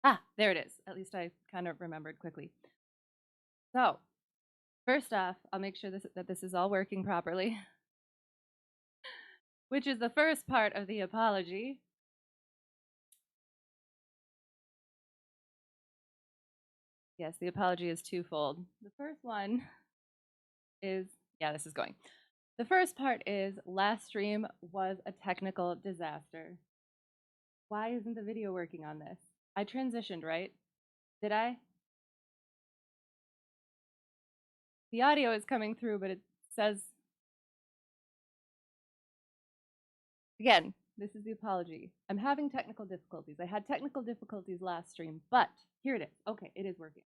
Ah, there it is. At least I kind of remembered quickly. So, first off, I'll make sure that this is all working properly, which is the first part of the apology. Yes, the apology is twofold. The first one is, yeah, this is going. The first part is last stream was a technical disaster. Why isn't the video working on this? I transitioned, right? Did I? The audio is coming through, but it says, again, this is the apology. I'm having technical difficulties. I had technical difficulties last stream, but here it is. Okay, it is working.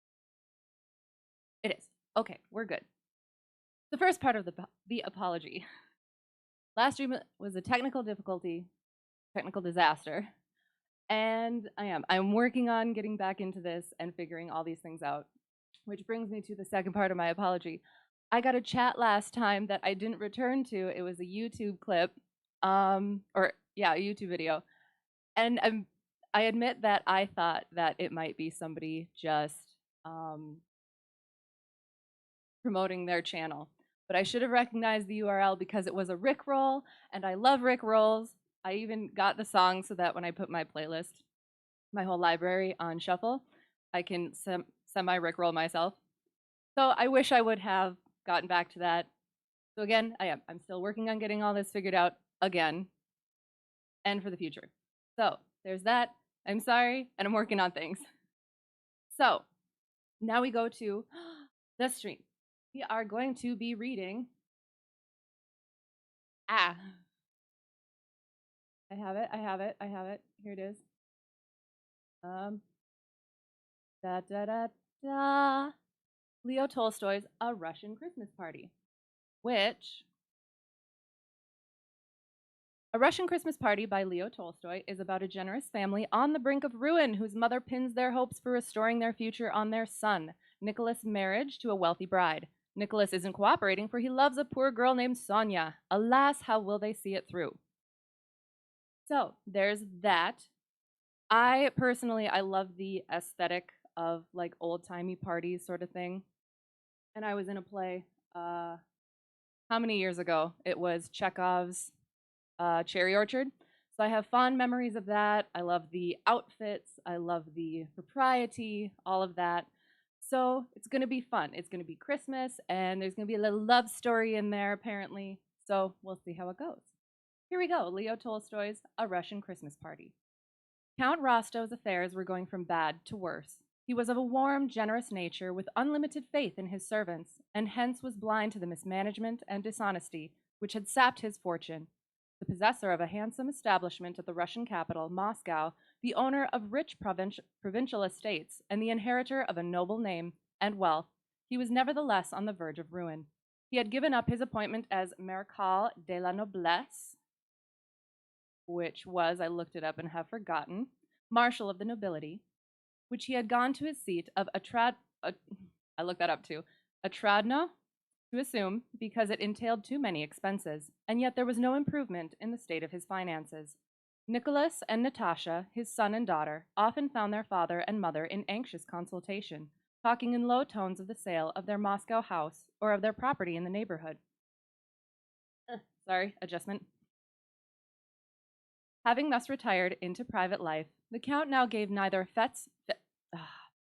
It is. Okay, we're good. The first part of the apology. Last stream was a technical difficulty, technical disaster. And I'm working on getting back into this and figuring all these things out, which brings me to the second part of my apology. I got a chat last time that I didn't return to. It was a YouTube clip, or yeah, a YouTube video. And I admit that I thought that it might be somebody just promoting their channel. But I should have recognized the URL because it was a Rickroll, and I love Rickrolls. I even got the song so that when I put my playlist, my whole library on shuffle, I can semi-Rickroll myself. So I wish I would have gotten back to that. So again, I'm still working on getting all this figured out again and for the future. So there's that. I'm sorry, and I'm working on things. So now we go to the stream. We are going to be reading. I have it. Here it is. Da da da da. Leo Tolstoy's A Russian Christmas Party, which A Russian Christmas Party by Leo Tolstoy is about a generous family on the brink of ruin whose mother pins their hopes for restoring their future on their son, Nicholas' marriage to a wealthy bride. Nicholas isn't cooperating for he loves a poor girl named Sonia. Alas, how will they see it through? So there's that. I love the aesthetic of like old-timey parties sort of thing. And I was in a play, how many years ago? It was Chekhov's Cherry Orchard. So I have fond memories of that. I love the outfits. I love the propriety, all of that. So it's going to be fun. It's going to be Christmas, and there's going to be a little love story in there, apparently. So we'll see how it goes. Here we go. Leo Tolstoy's A Russian Christmas Party. Count Rostov's affairs were going from bad to worse. He was of a warm, generous nature with unlimited faith in his servants, and hence was blind to the mismanagement and dishonesty which had sapped his fortune. The possessor of a handsome establishment at the Russian capital, Moscow, the owner of rich provincial estates, and the inheritor of a noble name and wealth, he was nevertheless on the verge of ruin. He had given up his appointment as Marechal de la Noblesse, which was, I looked it up and have forgotten, Marshal of the Nobility, which he had gone to his seat of I looked that up too, Atradno, to assume because it entailed too many expenses, and yet there was no improvement in the state of his finances. Nicholas and Natasha, his son and daughter, often found their father and mother in anxious consultation, talking in low tones of the sale of their Moscow house or of their property in the neighborhood. Sorry, adjustment. Having thus retired into private life, the Count now gave neither fates.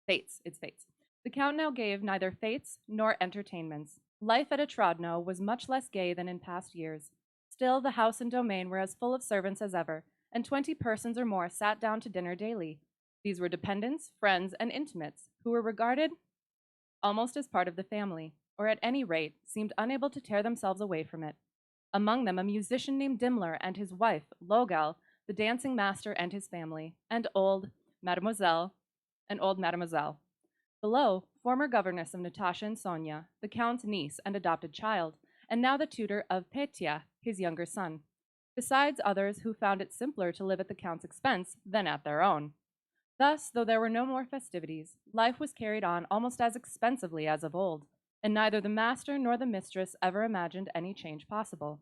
The Count now gave neither fetes nor entertainments. Life at Atrodno was much less gay than in past years. Still, the house and domain were as full of servants as ever, and 20 persons or more sat down to dinner daily. These were dependents, friends, and intimates, who were regarded almost as part of the family, or at any rate seemed unable to tear themselves away from it. Among them a musician named Dimmler and his wife, Logel, the dancing master and his family, and old Mademoiselle. Below, former governess of Natasha and Sonia, the Count's niece and adopted child, and now the tutor of Petya, his younger son, besides others who found it simpler to live at the Count's expense than at their own. Thus, though there were no more festivities, life was carried on almost as expensively as of old, and neither the master nor the mistress ever imagined any change possible.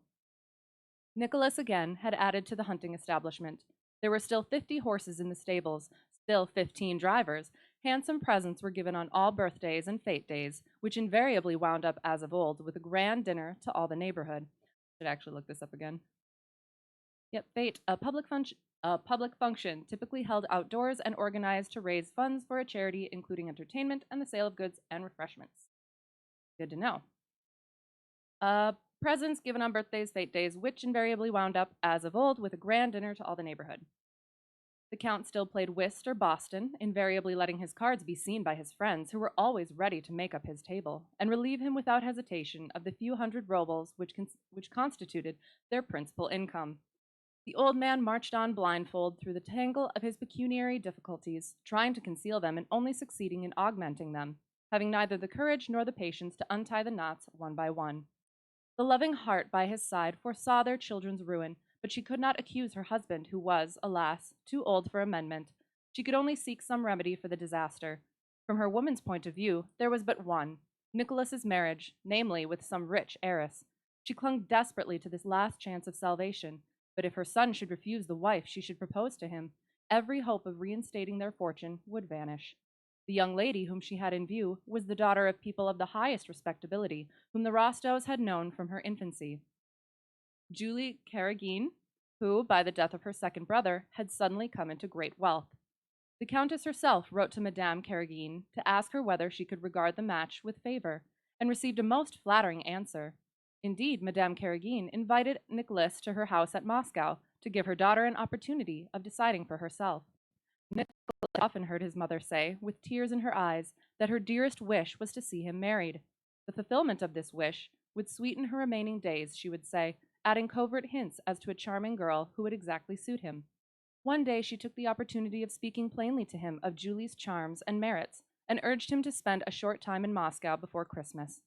Nicholas again had added to the hunting establishment. There were still 50 horses in the stables, still 15 drivers, handsome presents were given on all birthdays and fete days, which invariably wound up, as of old, with a grand dinner to all the neighborhood. Should actually look this up again. Yep, fete, a public function typically held outdoors and organized to raise funds for a charity, including entertainment and the sale of goods and refreshments. Good to know. Presents given on birthdays, fete days, which invariably wound up, as of old, with a grand dinner to all the neighborhood. The Count still played whist or Boston, invariably letting his cards be seen by his friends, who were always ready to make up his table, and relieve him without hesitation of the few hundred rubles which constituted their principal income. The old man marched on blindfold through the tangle of his pecuniary difficulties, trying to conceal them and only succeeding in augmenting them, having neither the courage nor the patience to untie the knots one by one. The loving heart by his side foresaw their children's ruin, but she could not accuse her husband, who was, alas, too old for amendment. She could only seek some remedy for the disaster. From her woman's point of view, there was but one, Nicholas's marriage, namely with some rich heiress. She clung desperately to this last chance of salvation, but if her son should refuse the wife she should propose to him, every hope of reinstating their fortune would vanish. The young lady whom she had in view was the daughter of people of the highest respectability, whom the Rostos had known from her infancy. Julie Karagin, who, by the death of her second brother, had suddenly come into great wealth. The Countess herself wrote to Madame Karagin to ask her whether she could regard the match with favor, and received a most flattering answer. Indeed, Madame Karagin invited Nicholas to her house at Moscow to give her daughter an opportunity of deciding for herself. Nicholas often heard his mother say, with tears in her eyes, that her dearest wish was to see him married. The fulfillment of this wish would sweeten her remaining days, she would say, adding covert hints as to a charming girl who would exactly suit him. One day she took the opportunity of speaking plainly to him of Julie's charms and merits, and urged him to spend a short time in Moscow before Christmas.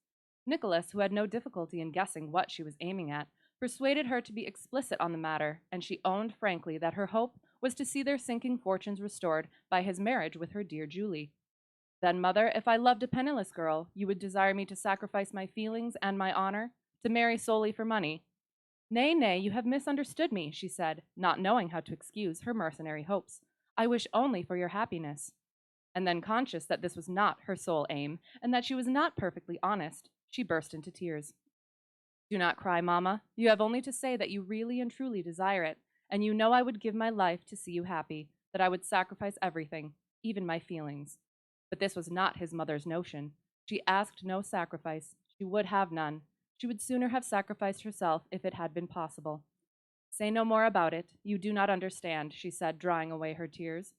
Nicholas, who had no difficulty in guessing what she was aiming at, persuaded her to be explicit on the matter, and she owned frankly that her hope was to see their sinking fortunes restored by his marriage with her dear Julie. Then, mother, if I loved a penniless girl, you would desire me to sacrifice my feelings and my honor, to marry solely for money. Nay, nay, you have misunderstood me, she said, not knowing how to excuse her mercenary hopes. I wish only for your happiness. And then, conscious that this was not her sole aim, and that she was not perfectly honest, she burst into tears. Do not cry, mamma. You have only to say that you really and truly desire it, and you know I would give my life to see you happy, that I would sacrifice everything, even my feelings. But this was not his mother's notion. She asked no sacrifice. She would have none. She would sooner have sacrificed herself if it had been possible. Say no more about it. You do not understand, she said, drying away her tears.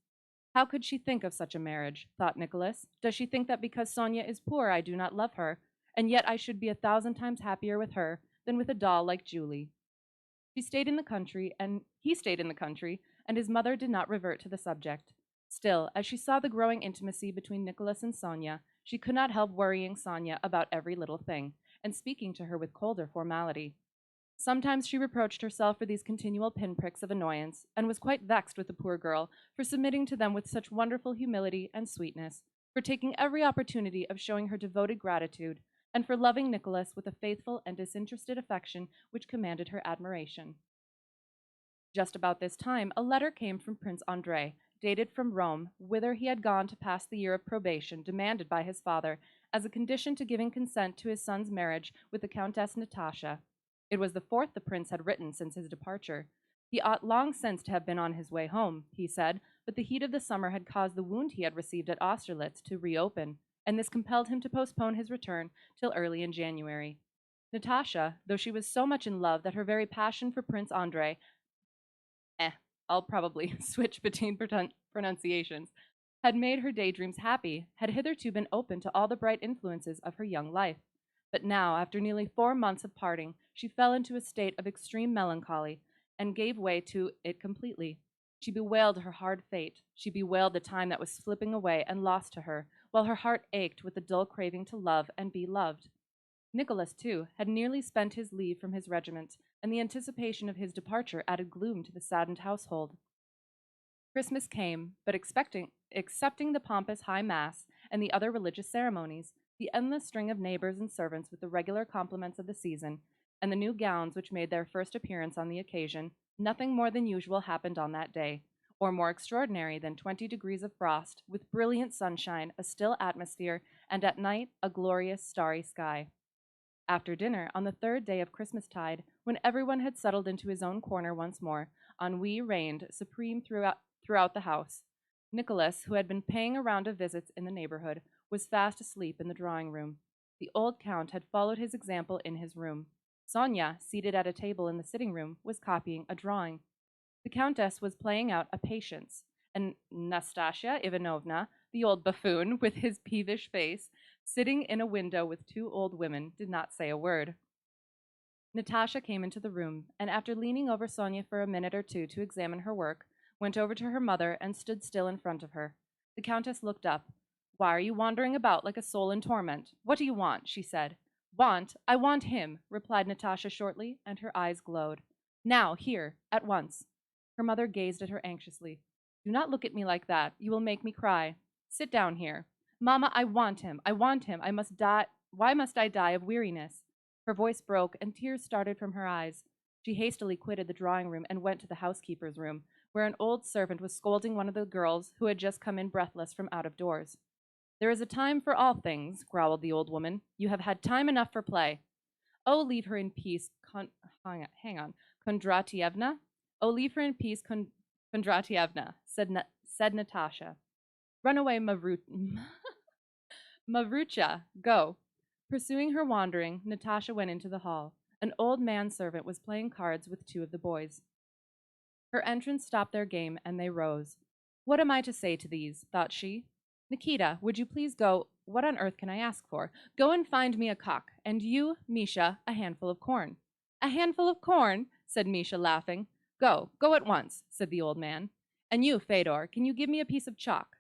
How could she think of such a marriage, thought Nicholas. Does she think that because Sonia is poor I do not love her, and yet I should be 1,000 times happier with her than with a doll like Julie? He stayed in the country, and his mother did not revert to the subject. Still, as she saw the growing intimacy between Nicholas and Sonia, she could not help worrying Sonia about every little thing, and speaking to her with colder formality. Sometimes she reproached herself for these continual pinpricks of annoyance, and was quite vexed with the poor girl for submitting to them with such wonderful humility and sweetness, for taking every opportunity of showing her devoted gratitude, and for loving Nicholas with a faithful and disinterested affection which commanded her admiration. Just about this time, a letter came from Prince Andrei, dated from Rome, whither he had gone to pass the year of probation demanded by his father as a condition to giving consent to his son's marriage with the Countess Natasha. It was the fourth the prince had written since his departure. He ought long since to have been on his way home, he said, but the heat of the summer had caused the wound he had received at Austerlitz to reopen, and this compelled him to postpone his return till early in January. Natasha, though she was so much in love that her very passion for Prince Andrei, I'll probably switch between pronunciations, had made her daydreams happy, had hitherto been open to all the bright influences of her young life. But now, after nearly 4 months of parting, she fell into a state of extreme melancholy, and gave way to it completely. She bewailed her hard fate. She bewailed the time that was slipping away and lost to her, while her heart ached with the dull craving to love and be loved. Nicholas, too, had nearly spent his leave from his regiment, and the anticipation of his departure added gloom to the saddened household. Christmas came, but excepting the pompous high mass and the other religious ceremonies, the endless string of neighbors and servants with the regular compliments of the season, and the new gowns which made their first appearance on the occasion, nothing more than usual happened on that day, or more extraordinary than 20 degrees of frost, with brilliant sunshine, a still atmosphere, and at night a glorious starry sky. After dinner, on the third day of Christmastide, when everyone had settled into his own corner once more, ennui reigned supreme throughout the house. Nicholas, who had been paying a round of visits in the neighborhood, was fast asleep in the drawing room. The old count had followed his example in his room. Sonia, seated at a table in the sitting room, was copying a drawing. The countess was playing out a patience, and Nastasia Ivanovna, the old buffoon, with his peevish face, sitting in a window with two old women, did not say a word. Natasha came into the room, and after leaning over Sonia for a minute or two to examine her work, went over to her mother and stood still in front of her. The countess looked up. "Why are you wandering about like a soul in torment? What do you want?" she said. "Want? I want him," replied Natasha shortly, and her eyes glowed. "Now, here, at once." Her mother gazed at her anxiously. "Do not look at me like that. You will make me cry. Sit down here. Mamma, I want him. I want him. I must die. Why must I die of weariness?" Her voice broke, and tears started from her eyes. She hastily quitted the drawing room and went to the housekeeper's room, where an old servant was scolding one of the girls who had just come in breathless from out of doors. "There is a time for all things," growled the old woman. "You have had time enough for play." "Oh, leave her in peace, hang on, Kondratievna. Oh, leave her in peace, Kondratievna," said Natasha. "Run away, Mavrucha, go." Pursuing her wandering, Natasha went into the hall. An old man-servant was playing cards with two of the boys. Her entrance stopped their game, and they rose. "What am I to say to these?" thought she. "Nikita, would you please go— what on earth can I ask for? Go and find me a cock, and you, Misha, a handful of corn." "A handful of corn?" said Misha, laughing. Go at once," said the old man. "And you, Fedor, can you give me a piece of chalk?"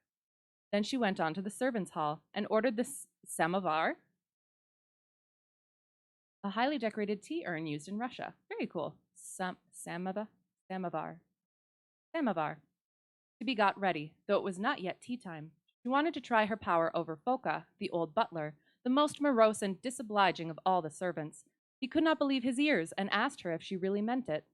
Then she went on to the servants' hall and ordered the samovar, a highly decorated tea urn used in Russia. Very cool. Samovar. Samovar. To be got ready, though it was not yet tea time. She wanted to try her power over Foka, the old butler, the most morose and disobliging of all the servants. He could not believe his ears, and asked her if she really meant it.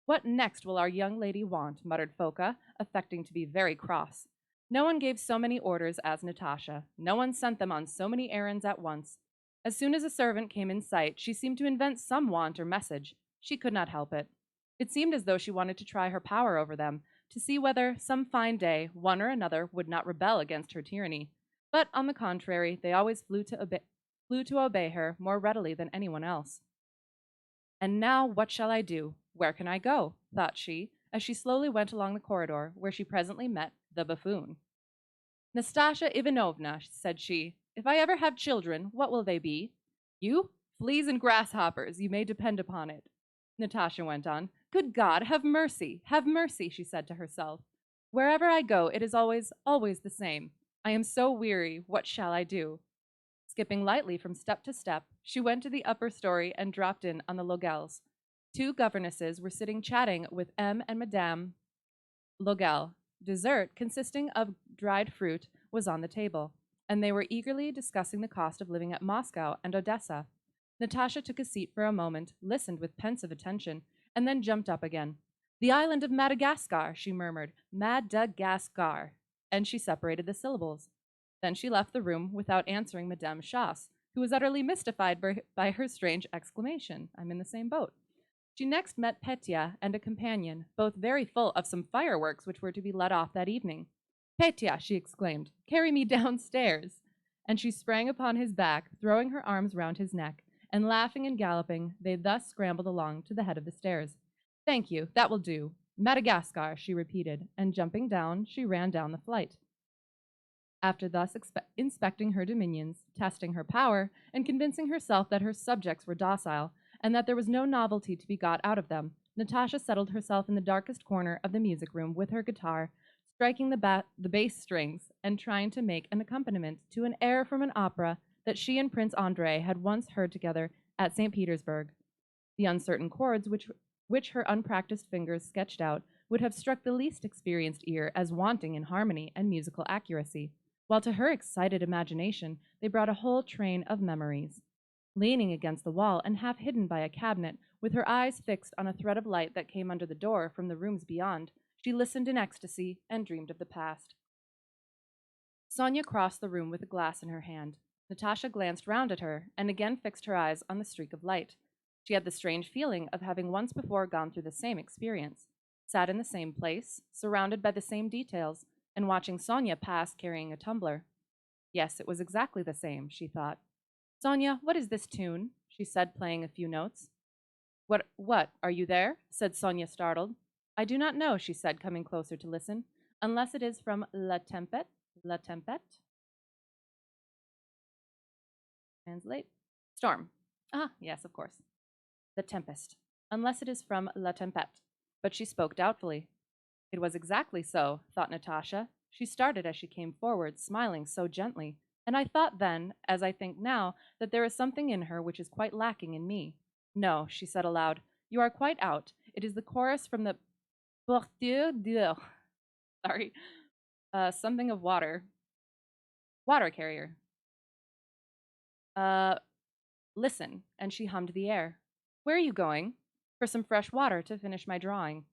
"What next will our young lady want?" muttered Foka, affecting to be very cross. No one gave so many orders as Natasha. No one sent them on so many errands at once. As soon as a servant came in sight, she seemed to invent some want or message. She could not help it. It seemed as though she wanted to try her power over them, to see whether, some fine day, one or another would not rebel against her tyranny. But, on the contrary, they always flew to obey her more readily than anyone else. "And now what shall I do? Where can I go?" thought she, as she slowly went along the corridor, where she presently met the buffoon. "Nastasia Ivanovna," said she, "if I ever have children, what will they be? You? Fleas and grasshoppers, you may depend upon it." Natasha went on. "Good God, have mercy," she said to herself. "Wherever I go, it is always the same. I am so weary, what shall I do?" Skipping lightly from step to step, she went to the upper story and dropped in on the Logels. Two governesses were sitting chatting with M. and Madame Logel. Dessert, consisting of dried fruit, was on the table, and they were eagerly discussing the cost of living at Moscow and Odessa. Natasha took a seat for a moment, listened with pensive attention, and then jumped up again. "The island of Madagascar," she murmured. "Madagascar." And she separated the syllables. Then she left the room without answering Madame Chasse, who was utterly mystified by her strange exclamation. "I'm in the same boat." She next met Petya and a companion, both very full of some fireworks which were to be let off that evening. "Petya," she exclaimed, "carry me downstairs." And she sprang upon his back, throwing her arms round his neck, and laughing and galloping, they thus scrambled along to the head of the stairs. "Thank you, that will do. Madagascar," she repeated, and jumping down, she ran down the flight. After thus inspecting her dominions, testing her power, and convincing herself that her subjects were docile, and that there was no novelty to be got out of them, Natasha settled herself in the darkest corner of the music room with her guitar, striking the bass strings, and trying to make an accompaniment to an air from an opera that she and Prince Andrei had once heard together at St. Petersburg. The uncertain chords which her unpracticed fingers sketched out would have struck the least experienced ear as wanting in harmony and musical accuracy, while to her excited imagination they brought a whole train of memories. Leaning against the wall and half hidden by a cabinet, with her eyes fixed on a thread of light that came under the door from the rooms beyond, She listened in ecstasy and dreamed of the past. Sonia crossed the room with a glass in her hand. Natasha glanced round at her and again fixed her eyes on the streak of light. She had the strange feeling of having once before gone through the same experience, sat in the same place, surrounded by the same details, and watching Sonia pass carrying a tumbler. Yes, it was exactly the same, she thought. Sonia, what is this tune? She said, playing a few notes. What, are you there? Said Sonia, startled. I do not know, she said, coming closer to listen, unless it is from La Tempête. La Tempête? Translate. Storm. Ah, yes, of course. The Tempest. Unless it is from La Tempête. But she spoke doubtfully. It was exactly so, thought Natasha. She started as she came forward, smiling so gently, and I thought then, as I think now, that there is something in her which is quite lacking in me. No, she said aloud, you are quite out. It is the chorus from the Porteur d'eau. Sorry. Something of water. Water carrier. Uh, Listen, and she hummed the air. Where are you going? For some fresh water to finish my drawing.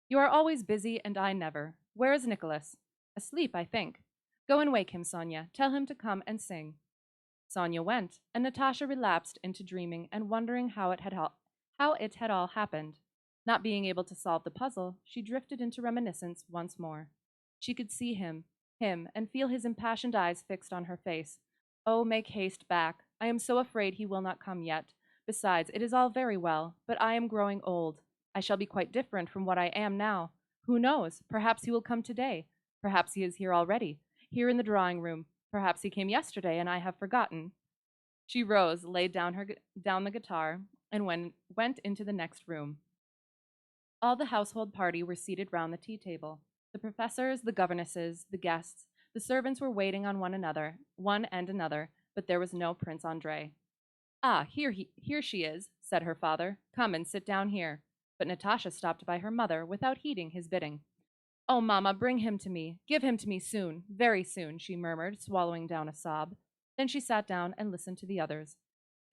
You are always busy, and I never. Where is Nicholas? Asleep, I think. Go and wake him, Sonia. Tell him to come and sing. Sonia went, and Natasha relapsed into dreaming and wondering how it had all happened. Not being able to solve the puzzle, she drifted into reminiscence once more. She could see him, and feel his impassioned eyes fixed on her face. Oh, make haste back. I am so afraid he will not come yet. Besides, it is all very well, but I am growing old. I shall be quite different from what I am now. Who knows? Perhaps he will come today. Perhaps he is here already, here in the drawing room. Perhaps he came yesterday and I have forgotten. She rose, laid down the guitar, and went into the next room. All the household party were seated round the tea table. The professors, the governesses, the guests, the servants were waiting on one and another, but there was no Prince Andrei. Ah, here she is, said her father. Come and sit down here. But Natasha stopped by her mother without heeding his bidding. Oh, mamma, bring him to me. Give him to me soon, very soon, she murmured, swallowing down a sob. Then she sat down and listened to the others.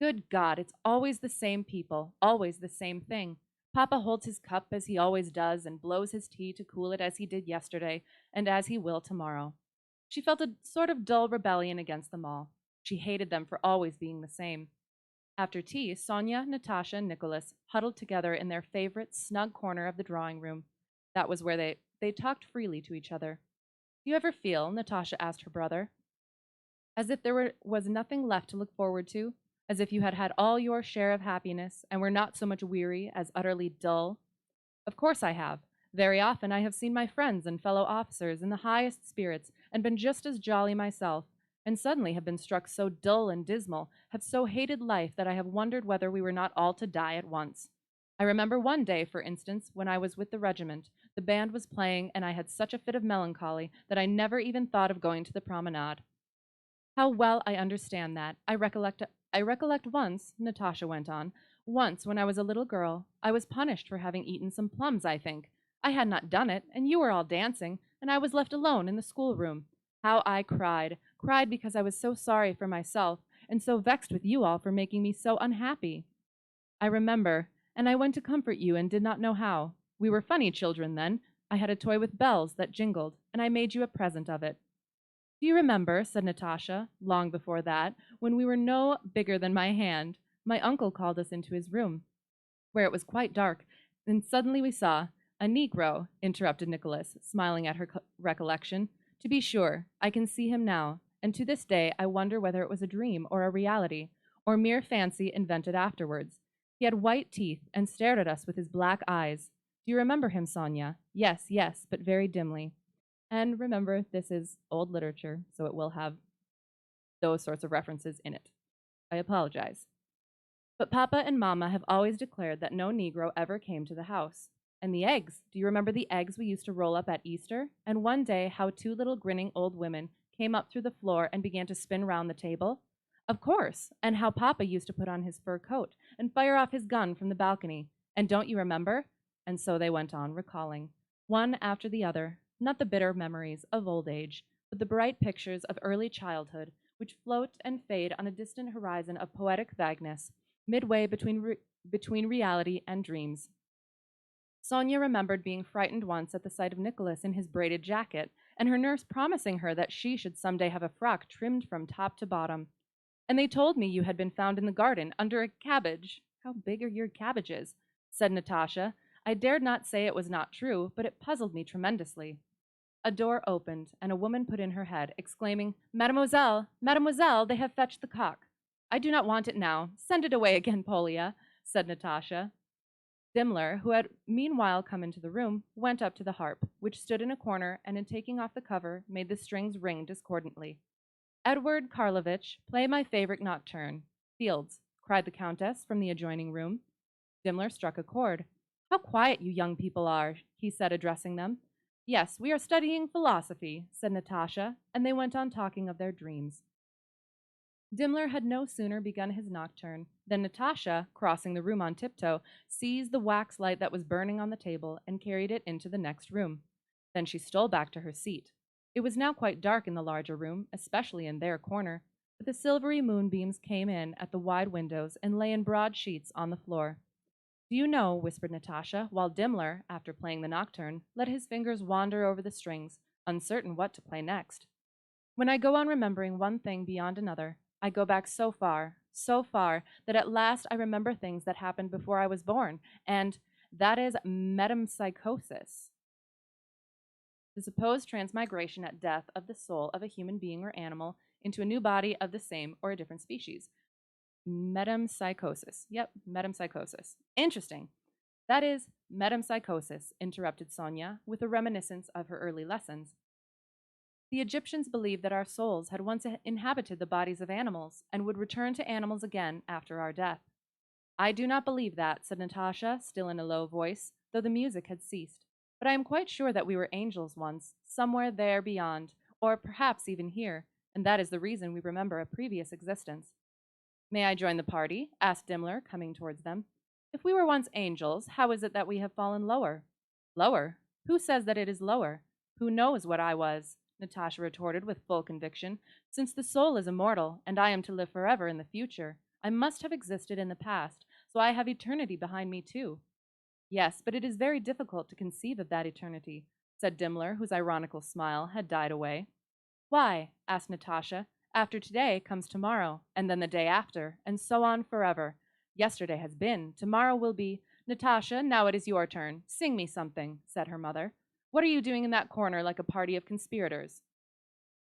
Good God, it's always the same people, always the same thing. Papa holds his cup as he always does and blows his tea to cool it as he did yesterday and as he will tomorrow. She felt a sort of dull rebellion against them all. She hated them for always being the same. After tea, Sonia, Natasha, and Nicholas huddled together in their favorite snug corner of the drawing room. That was where they talked freely to each other. Do you ever feel, Natasha asked her brother, as if there was nothing left to look forward to? As if you had had all your share of happiness and were not so much weary as utterly dull? Of course I have. Very often I have seen my friends and fellow officers in the highest spirits and been just as jolly myself, and suddenly have been struck so dull and dismal, have so hated life that I have wondered whether we were not all to die at once. I remember one day, for instance, when I was with the regiment, the band was playing, and I had such a fit of melancholy that I never even thought of going to the promenade. How well I understand that. I recollect once, Natasha went on, once when I was a little girl, I was punished for having eaten some plums, I think. I had not done it, and you were all dancing, and I was left alone in the schoolroom. How I cried because I was so sorry for myself, and so vexed with you all for making me so unhappy. I remember, and I went to comfort you and did not know how. We were funny children then. I had a toy with bells that jingled, and I made you a present of it. Do you remember, said Natasha, long before that, when we were no bigger than my hand, my uncle called us into his room, where it was quite dark, and suddenly we saw a Negro, interrupted Nicholas, smiling at her recollection. To be sure, I can see him now, and to this day I wonder whether it was a dream or a reality, or mere fancy invented afterwards. He had white teeth and stared at us with his black eyes. Do you remember him, Sonia? Yes, yes, but very dimly. And remember, this is old literature, so it will have those sorts of references in it. I apologize. But Papa and Mama have always declared that no Negro ever came to the house. And the eggs, do you remember the eggs we used to roll up at Easter? And one day how two little grinning old women came up through the floor and began to spin round the table? Of course, and how Papa used to put on his fur coat and fire off his gun from the balcony. And don't you remember? And so they went on, recalling, one after the other, not the bitter memories of old age, but the bright pictures of early childhood, which float and fade on a distant horizon of poetic vagueness, midway between reality and dreams. Sonia remembered being frightened once at the sight of Nicholas in his braided jacket, and her nurse promising her that she should someday have a frock trimmed from top to bottom. And they told me you had been found in the garden under a cabbage. How big are your cabbages? Said Natasha. I dared not say it was not true, but it puzzled me tremendously. A door opened, and a woman put in her head, exclaiming, Mademoiselle, Mademoiselle, they have fetched the cock. I do not want it now. Send it away again, Polya, said Natasha. Dimmler, who had meanwhile come into the room, went up to the harp, which stood in a corner, and in taking off the cover, made the strings ring discordantly. Edward Karlovitch, play my favorite nocturne. Fields, cried the countess from the adjoining room. Dimmler struck a chord. How quiet you young people are, he said, addressing them. Yes, we are studying philosophy, said Natasha, and they went on talking of their dreams. Dimmler had no sooner begun his nocturne than Natasha, crossing the room on tiptoe, seized the wax light that was burning on the table and carried it into the next room. Then she stole back to her seat. It was now quite dark in the larger room, especially in their corner, but the silvery moonbeams came in at the wide windows and lay in broad sheets on the floor. Do you know, whispered Natasha, while Dimmler, after playing the nocturne, let his fingers wander over the strings, uncertain what to play next. When I go on remembering one thing beyond another, I go back so far, that at last I remember things that happened before I was born, and that is metempsychosis, the supposed transmigration at death of the soul of a human being or animal into a new body of the same or a different species. Metempsychosis. Yep, metempsychosis. Interesting. That is metempsychosis, interrupted Sonia, with a reminiscence of her early lessons. The Egyptians believed that our souls had once inhabited the bodies of animals and would return to animals again after our death. I do not believe that, said Natasha, still in a low voice, though the music had ceased. But I am quite sure that we were angels once, somewhere there beyond, or perhaps even here, and that is the reason we remember a previous existence. May I join the party? Asked Dimmler, coming towards them. If we were once angels, how is it that we have fallen lower? Lower? Who says that it is lower? Who knows what I was? Natasha retorted with full conviction. Since the soul is immortal, and I am to live forever in the future, I must have existed in the past, so I have eternity behind me too. Yes, but it is very difficult to conceive of that eternity, said Dimmler, whose ironical smile had died away. Why? Asked Natasha. After today comes tomorrow, and then the day after, and so on forever. Yesterday has been, tomorrow will be. Natasha, now it is your turn. Sing me something, said her mother. What are you doing in that corner like a party of conspirators?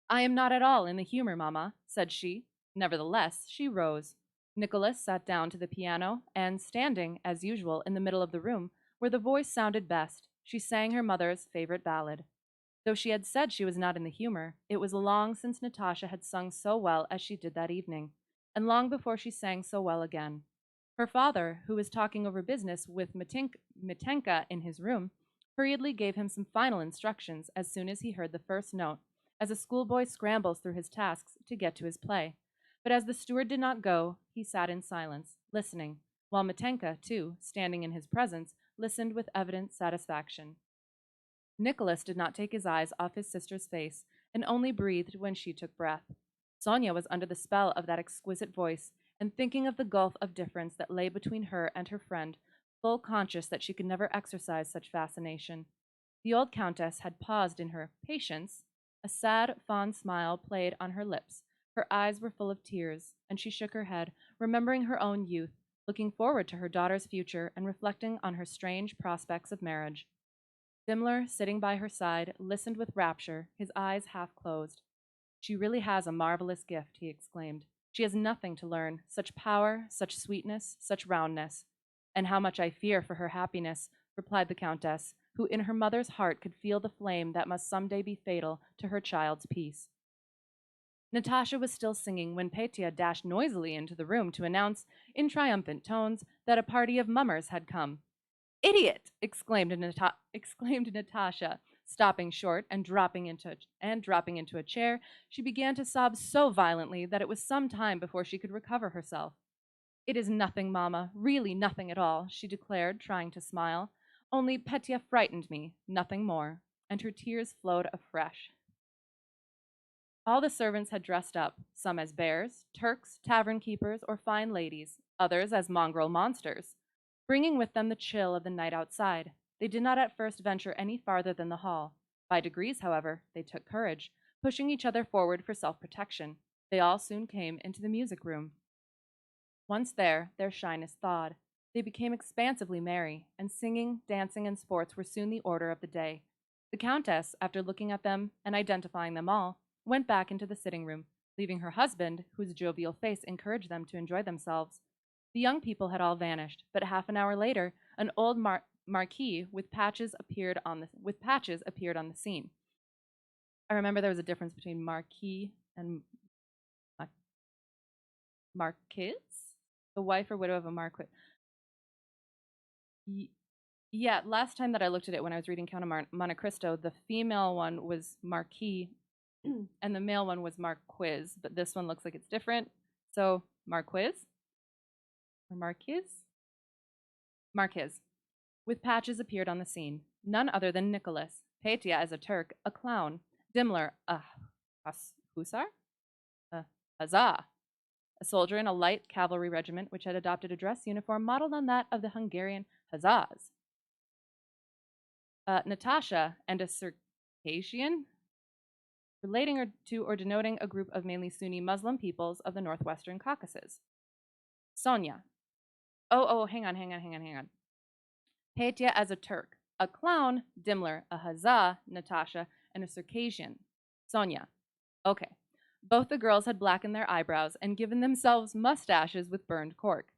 I am not at all in the humor, mamma, said she. Nevertheless, she rose. Nicholas sat down to the piano, and standing, as usual, in the middle of the room, where the voice sounded best, she sang her mother's favorite ballad. Though she had said she was not in the humor, it was long since Natasha had sung so well as she did that evening, and long before she sang so well again. Her father, who was talking over business with Mitenka in his room, hurriedly gave him some final instructions as soon as he heard the first note, as a schoolboy scrambles through his tasks to get to his play. But as the steward did not go, he sat in silence, listening, while Mitenka, too, standing in his presence, listened with evident satisfaction. Nicholas did not take his eyes off his sister's face, and only breathed when she took breath. Sonia was under the spell of that exquisite voice, and thinking of the gulf of difference that lay between her and her friend, full conscious that she could never exercise such fascination. The old countess had paused in her patience. A sad, fond smile played on her lips. Her eyes were full of tears, and she shook her head, remembering her own youth, looking forward to her daughter's future, and reflecting on her strange prospects of marriage. Dimmler, sitting by her side, listened with rapture, his eyes half closed. She really has a marvelous gift, he exclaimed. She has nothing to learn, such power, such sweetness, such roundness. And how much I fear for her happiness, replied the countess, who in her mother's heart could feel the flame that must some day be fatal to her child's peace. Natasha was still singing when Petya dashed noisily into the room to announce, in triumphant tones, that a party of mummers had come. Idiot! exclaimed Natasha, stopping short and dropping into a chair. She began to sob so violently that it was some time before she could recover herself. It is nothing, mamma, really nothing at all, she declared, trying to smile. Only Petya frightened me, nothing more. And her tears flowed afresh. All the servants had dressed up, some as bears, Turks, tavern keepers, or fine ladies, others as mongrel monsters, bringing with them the chill of the night outside. They did not at first venture any farther than the hall. By degrees, however, they took courage, pushing each other forward for self-protection. They all soon came into the music room. Once there, their shyness thawed. They became expansively merry, and singing, dancing, and sports were soon the order of the day. The Countess, after looking at them and identifying them all, went back into the sitting room, leaving her husband, whose jovial face encouraged them to enjoy themselves. The young people had all vanished, but half an hour later, an old marquis with patches appeared on the scene. I remember there was a difference between marquis and marquise, the wife or widow of a marquis. Yeah, last time that I looked at it when I was reading Count of Monte Cristo, the female one was marquis and the male one was marquise, but this one looks like it's different. So marquise or marquise? Marquise. With patches appeared on the scene, none other than Nicholas, Petya as a Turk, a clown, Dimmler, a hussar, a huzzah, a soldier in a light cavalry regiment which had adopted a dress uniform modeled on that of the Hungarian hussars, Natasha, and a Circassian, relating to or denoting a group of mainly Sunni Muslim peoples of the northwestern Caucasus. Sonia. Hang on. Petya as a Turk, a clown, Dimmler, a Huzzah, Natasha, and a Circassian, Sonia. Okay. Both the girls had blackened their eyebrows and given themselves mustaches with burned cork.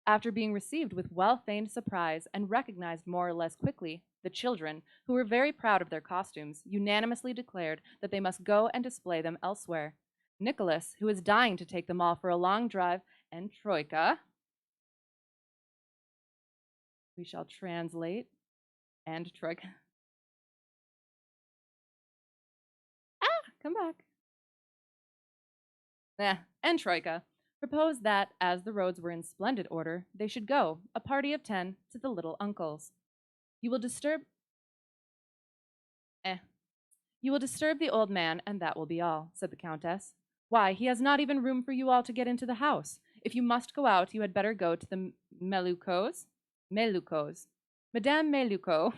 After being received with well-feigned surprise and recognized more or less quickly, the children, who were very proud of their costumes, unanimously declared that they must go and display them elsewhere. Nicholas, who was dying to take them all for a long drive, and Troika, we shall translate, and Troika. Come back. And Troika proposed that, as the roads were in splendid order, they should go, a party of 10, to the little uncle's. You will disturb the old man, and that will be all, said the Countess. Why, he has not even room for you all to get into the house. If you must go out, you had better go to the Melucos. Madame Meluco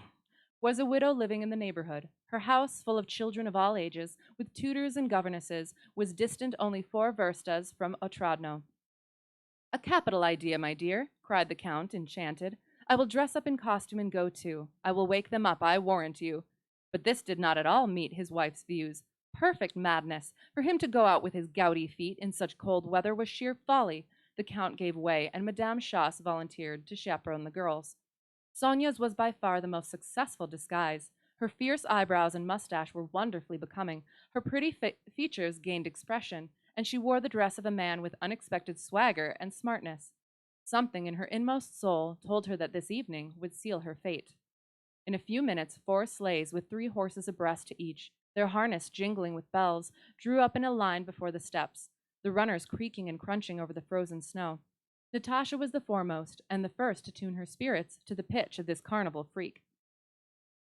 was a widow living in the neighborhood. Her house, full of children of all ages, with tutors and governesses, was distant only 4 verstas from Otradno. A capital idea, my dear, cried the Count, enchanted. I will dress up in costume and go too. I will wake them up, I warrant you. But this did not at all meet his wife's views. Perfect madness. For him to go out with his gouty feet in such cold weather was sheer folly. The Count gave way, and Madame Schoss volunteered to chaperone the girls. Sonia's was by far the most successful disguise. Her fierce eyebrows and mustache were wonderfully becoming. Her pretty features gained expression, and she wore the dress of a man with unexpected swagger and smartness. Something in her inmost soul told her that this evening would seal her fate. In a few minutes, 4 sleighs with 3 horses abreast to each, their harness jingling with bells, drew up in a line before the steps, the runners creaking and crunching over the frozen snow. Natasha was the foremost, and the first to tune her spirits to the pitch of this carnival freak.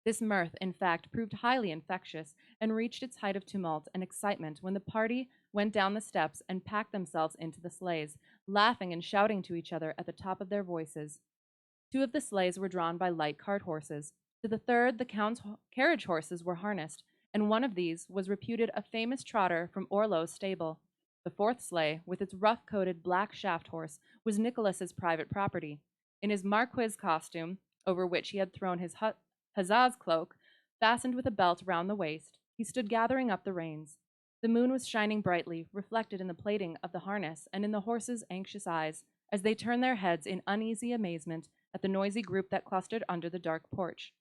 This mirth, in fact, proved highly infectious and reached its height of tumult and excitement when the party went down the steps and packed themselves into the sleighs, laughing and shouting to each other at the top of their voices. 2 of the sleighs were drawn by light cart horses. To the third, the Count's carriage horses were harnessed, and one of these was reputed a famous trotter from Orlo's stable. The 4th sleigh, with its rough-coated black shaft horse, was Nicholas's private property. In his marquise costume, over which he had thrown his huzzah's cloak, fastened with a belt round the waist, he stood gathering up the reins. The moon was shining brightly, reflected in the plating of the harness and in the horses' anxious eyes, as they turned their heads in uneasy amazement at the noisy group that clustered under the dark porch.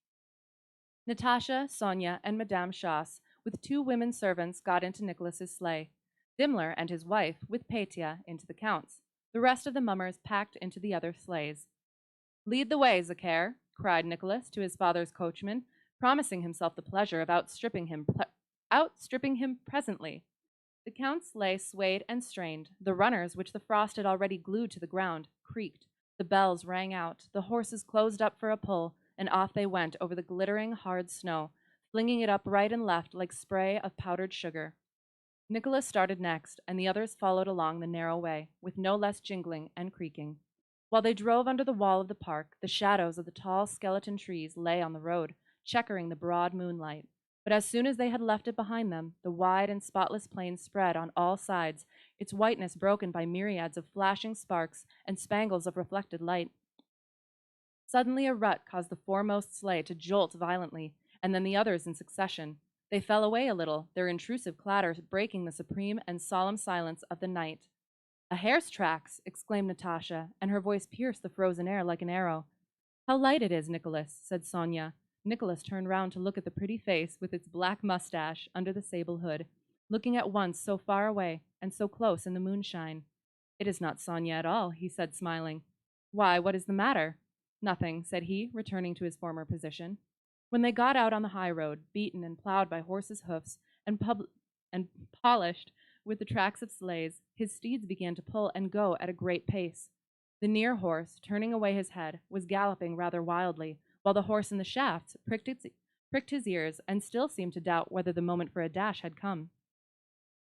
Natasha, Sonia, and Madame Schoss, with 2 women servants, got into Nicholas's sleigh. Dimmler and his wife, with Petya, into the Count's. The rest of the mummers packed into the other sleighs. Lead the way, Zachaire, cried Nicholas to his father's coachman, promising himself the pleasure of outstripping him presently. The Count's sleigh swayed and strained. The runners, which the frost had already glued to the ground, creaked. The bells rang out. The horses closed up for a pull, and off they went over the glittering, hard snow, flinging it up right and left like spray of powdered sugar. Nicholas started next, and the others followed along the narrow way, with no less jingling and creaking. While they drove under the wall of the park, the shadows of the tall skeleton trees lay on the road, checkering the broad moonlight. But as soon as they had left it behind them, the wide and spotless plain spread on all sides, its whiteness broken by myriads of flashing sparks and spangles of reflected light. Suddenly a rut caused the foremost sleigh to jolt violently, and then the others in succession. They fell away a little, their intrusive clatter breaking the supreme and solemn silence of the night. A hare's tracks! Exclaimed Natasha, and her voice pierced the frozen air like an arrow. How light it is, Nicholas, said Sonia. Nicholas turned round to look at the pretty face with its black mustache under the sable hood, looking at once so far away and so close in the moonshine. It is not Sonia at all, he said, smiling. Why, what is the matter? Nothing, said he, returning to his former position. When they got out on the high road, beaten and plowed by horses' hoofs and polished with the tracks of sleighs, his steeds began to pull and go at a great pace. The near horse, turning away his head, was galloping rather wildly, while the horse in the shafts pricked his ears and still seemed to doubt whether the moment for a dash had come.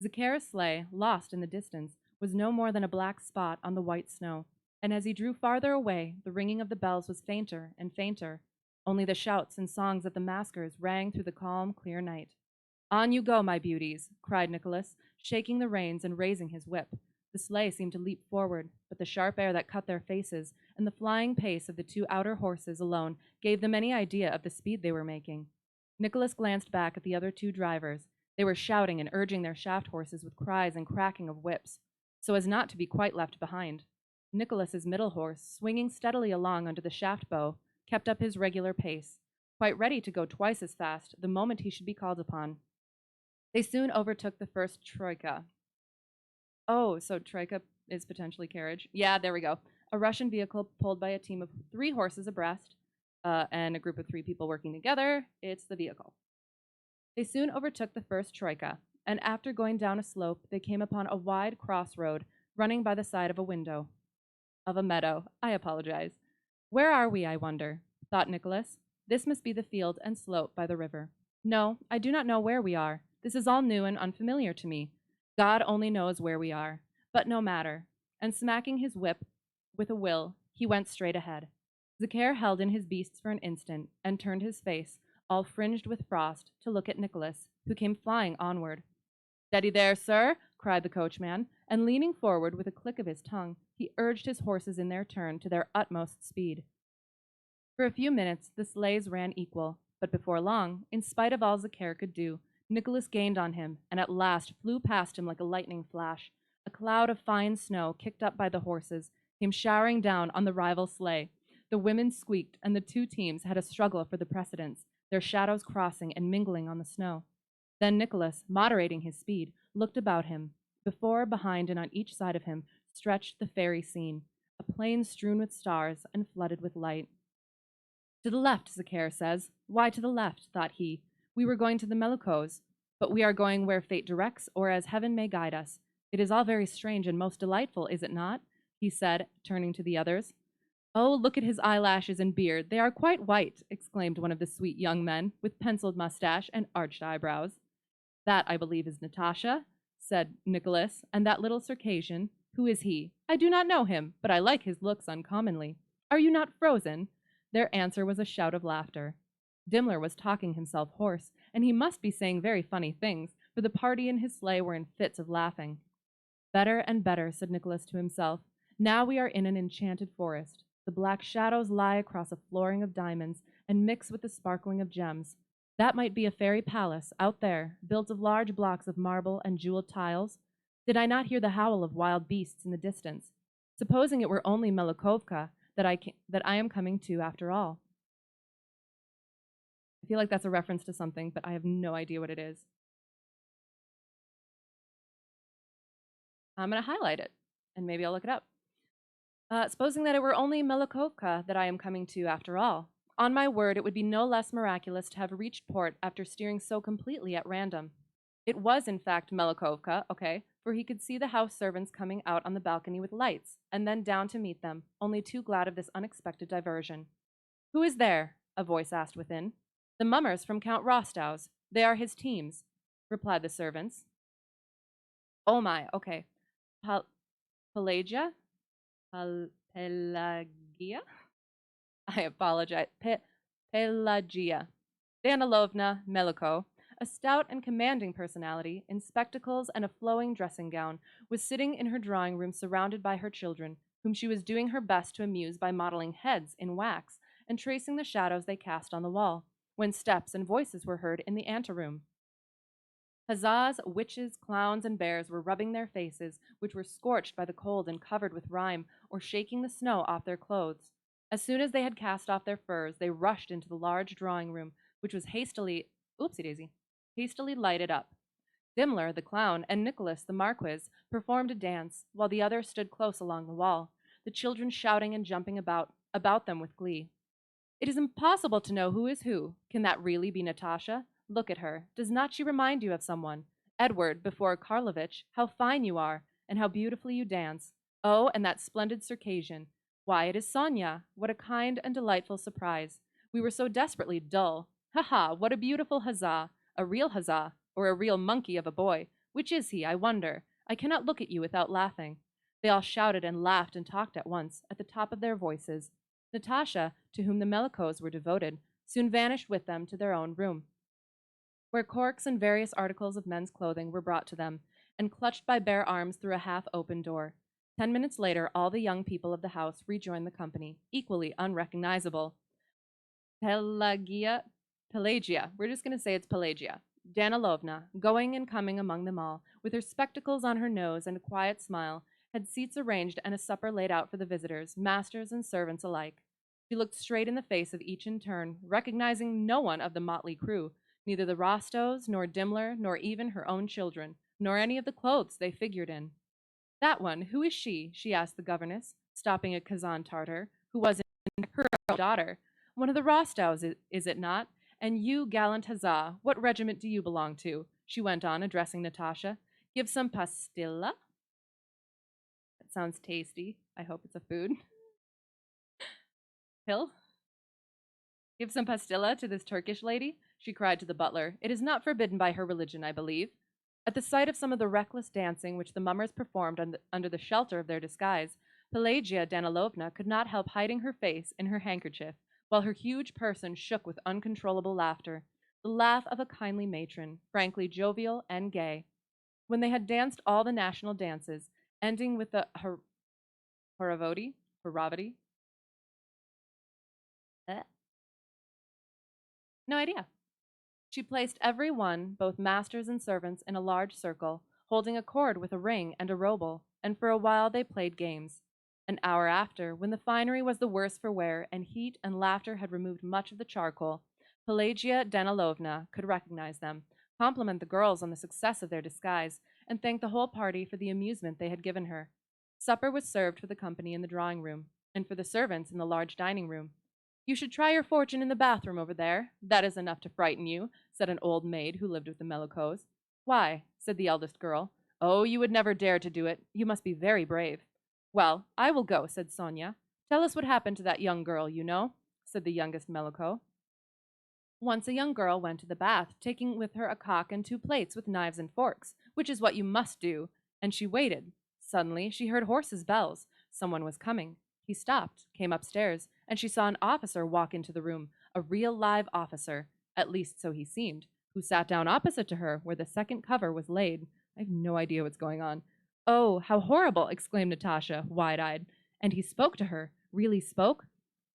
Zacchaeus' sleigh, lost in the distance, was no more than a black spot on the white snow, and as he drew farther away, the ringing of the bells was fainter and fainter. Only the shouts and songs of the maskers rang through the calm, clear night. On you go, my beauties, cried Nicholas, shaking the reins and raising his whip. The sleigh seemed to leap forward, but the sharp air that cut their faces and the flying pace of the two outer horses alone gave them any idea of the speed they were making. Nicholas glanced back at the other two drivers. They were shouting and urging their shaft horses with cries and cracking of whips, so as not to be quite left behind. Nicholas's middle horse, swinging steadily along under the shaft bow, kept up his regular pace, quite ready to go twice as fast the moment he should be called upon. They soon overtook the first troika. Oh, so troika is potentially carriage. Yeah, there we go. A Russian vehicle pulled by a team of 3 horses abreast and a group of 3 people working together. It's the vehicle. They soon overtook the first troika, and after going down a slope, they came upon a wide crossroad running by the side of a window. Of a meadow. I apologize. Where are we, I wonder? Thought Nicholas. This must be the field and slope by the river. No, I do not know where we are. This is all new and unfamiliar to me. God only knows where we are. But no matter. And smacking his whip with a will, he went straight ahead. Zacchaeus held in his beasts for an instant and turned his face, all fringed with frost, to look at Nicholas, who came flying onward. Steady there, sir, cried the coachman, and leaning forward with a click of his tongue, he urged his horses in their turn to their utmost speed. For a few minutes the sleighs ran equal, but before long, in spite of all Zacchaeus could do, Nicholas gained on him, and at last flew past him like a lightning flash. A cloud of fine snow, kicked up by the horses, came showering down on the rival sleigh. The women squeaked, and the 2 teams had a struggle for the precedence, their shadows crossing and mingling on the snow. Then Nicholas, moderating his speed, looked about him. Before, behind, and on each side of him stretched the fairy scene, a plain strewn with stars and flooded with light. To the left, Zacchaeus says. Why to the left, thought he. We were going to the Melucos, but we are going where fate directs, or as heaven may guide us. It is all very strange and most delightful, is it not? He said, turning to the others. Oh, look at his eyelashes and beard. They are quite white, exclaimed one of the sweet young men, with penciled mustache and arched eyebrows. That, I believe, is Natasha, said Nicholas, and that little Circassian. Who is he? I do not know him, but I like his looks uncommonly. Are you not frozen? Their answer was a shout of laughter. Dimmler was talking himself hoarse, and he must be saying very funny things, for the party in his sleigh were in fits of laughing. Better and better, said Nicholas to himself. Now we are in an enchanted forest. The black shadows lie across a flooring of diamonds and mix with the sparkling of gems. That might be a fairy palace, out there, built of large blocks of marble and jeweled tiles. Did I not hear the howl of wild beasts in the distance? Supposing it were only Melikovka that I am coming to after all. I feel like that's a reference to something, but I have no idea what it is. I'm going to highlight it, and maybe I'll look it up. Supposing that it were only Melikovka that I am coming to after all. On my word, it would be no less miraculous to have reached port after steering so completely at random. It was, in fact, Melikovka, okay, for he could see the house servants coming out on the balcony with lights, and then down to meet them, only too glad of this unexpected diversion. Who is there? A voice asked within. The mummers from Count Rostow's. They are his teams, replied the servants. Oh my, okay. Pelagia? Pelagia? I apologize. Pelagia. Danilovna Meliko, a stout and commanding personality, in spectacles and a flowing dressing gown, was sitting in her drawing room surrounded by her children, whom she was doing her best to amuse by modeling heads in wax and tracing the shadows they cast on the wall, when steps and voices were heard in the anteroom. Huzzahs, witches, clowns, and bears were rubbing their faces, which were scorched by the cold and covered with rime, or shaking the snow off their clothes. As soon as they had cast off their furs, they rushed into the large drawing room, which was hastily lighted up. Dimmler, the clown, and Nicholas, the marquis, performed a dance, while the others stood close along the wall, the children shouting and jumping about them with glee. It is impossible to know who is who. Can that really be Natasha? Look at her. Does not she remind you of someone? Edward, before Karlovich, how fine you are, and how beautifully you dance. Oh, and that splendid Circassian. Why, it is Sonia. What a kind and delightful surprise. We were so desperately dull. Ha ha, what a beautiful huzzah. A real huzzah, or a real monkey of a boy. Which is he, I wonder? I cannot look at you without laughing. They all shouted and laughed and talked at once, at the top of their voices. Natasha, to whom the Melikos were devoted, soon vanished with them to their own room, where corks and various articles of men's clothing were brought to them, and clutched by bare arms through a half-open door. 10 minutes later, all the young people of the house rejoined the company, equally unrecognizable. Pelagia, we're just going to say it's Pelagia, Danilovna, going and coming among them all, with her spectacles on her nose and a quiet smile, had seats arranged and a supper laid out for the visitors, masters and servants alike. She looked straight in the face of each in turn, recognizing no one of the motley crew, neither the Rostos, nor Dimmler, nor even her own children, nor any of the clothes they figured in. That one, who is she? She asked the governess, stopping a Kazan Tartar, who was her daughter. One of the Rostows, is it not? And you, gallant huzzah, what regiment do you belong to? She went on, addressing Natasha. Give some pastilla? That sounds tasty. I hope it's a food. Pill? Give some pastilla to this Turkish lady? She cried to the butler. It is not forbidden by her religion, I believe. At the sight of some of the reckless dancing which the mummers performed under the shelter of their disguise, Pelagia Danilovna could not help hiding her face in her handkerchief, while her huge person shook with uncontrollable laughter, the laugh of a kindly matron, frankly jovial and gay. When they had danced all the national dances, ending with the Horovodi, no idea. She placed every one, both masters and servants, in a large circle, holding a cord with a ring and a robel, and for a while they played games. An hour after, when the finery was the worse for wear, and heat and laughter had removed much of the charcoal, Pelagia Danilovna could recognize them, compliment the girls on the success of their disguise, and thank the whole party for the amusement they had given her. Supper was served for the company in the drawing room, and for the servants in the large dining room. You should try your fortune in the bathroom over there. That is enough to frighten you, said an old maid who lived with the Melikos. Why, said the eldest girl. Oh, you would never dare to do it. You must be very brave. Well, I will go, said Sonia. Tell us what happened to that young girl, you know, said the youngest Meliko. Once a young girl went to the bath, taking with her a cock and 2 plates with knives and forks, which is what you must do, and she waited. Suddenly, she heard horses' bells. Someone was coming. He stopped, came upstairs, and she saw an officer walk into the room, a real live officer, at least so he seemed, who sat down opposite to her where the second cover was laid. I have no idea what's going on. Oh, how horrible, exclaimed Natasha, wide-eyed. And he spoke to her. Really spoke?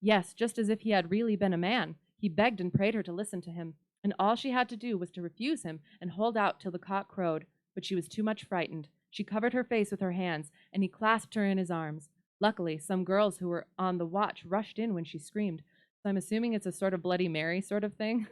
Yes, just as if he had really been a man. He begged and prayed her to listen to him, and all she had to do was to refuse him and hold out till the cock crowed. But she was too much frightened. She covered her face with her hands, and he clasped her in his arms. Luckily, some girls who were on the watch rushed in when she screamed, so I'm assuming it's a sort of Bloody Mary sort of thing.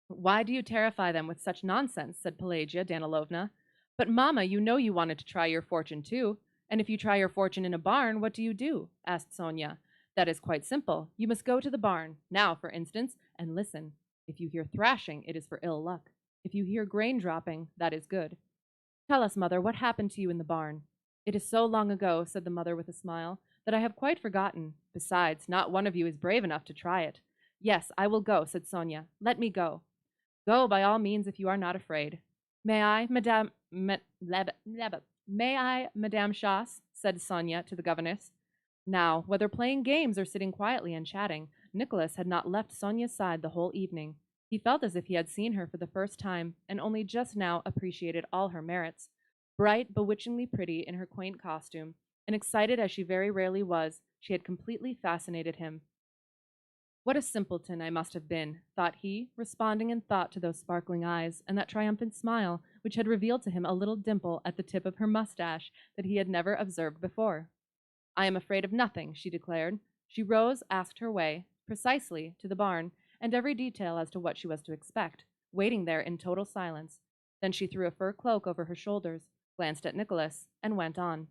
Why do you terrify them with such nonsense? Said Pelagia Danilovna. But, Mamma, you know you wanted to try your fortune, too. And if you try your fortune in a barn, what do you do? Asked Sonia. That is quite simple. You must go to the barn, now, for instance, and listen. If you hear thrashing, it is for ill luck. If you hear grain dropping, that is good. Tell us, Mother, what happened to you in the barn? It is so long ago, said the mother with a smile, that I have quite forgotten. Besides, not one of you is brave enough to try it. Yes, I will go, said Sonia. Let me go. Go by all means if you are not afraid. May I, Madame Chasse? said Sonia to the governess. Now, whether playing games or sitting quietly and chatting, Nicholas had not left Sonia's side the whole evening. He felt as if he had seen her for the first time and only just now appreciated all her merits. Bright, bewitchingly pretty in her quaint costume, and excited as she very rarely was, she had completely fascinated him. What a simpleton I must have been, thought he, responding in thought to those sparkling eyes and that triumphant smile which had revealed to him a little dimple at the tip of her mustache that he had never observed before. I am afraid of nothing, she declared. She rose, asked her way, precisely, to the barn, and every detail as to what she was to expect, waiting there in total silence. Then she threw a fur cloak over her shoulders, glanced at Nicholas, and went on.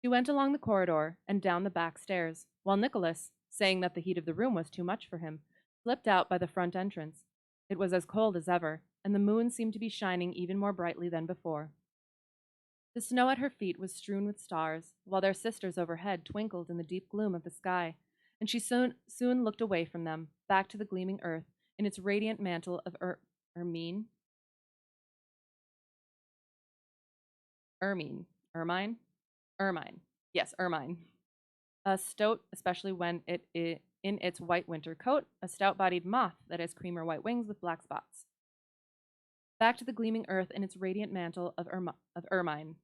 She went along the corridor and down the back stairs, while Nicholas, saying that the heat of the room was too much for him, slipped out by the front entrance. It was as cold as ever, and the moon seemed to be shining even more brightly than before. The snow at her feet was strewn with stars, while their sisters overhead twinkled in the deep gloom of the sky, and she soon looked away from them, back to the gleaming earth, in its radiant mantle of ermine? Ermine. Ermine? Ermine. Yes, ermine. A stoat, especially when in its white winter coat, a stout-bodied moth that has cream or white wings with black spots. Back to the gleaming earth in its radiant mantle of ermine.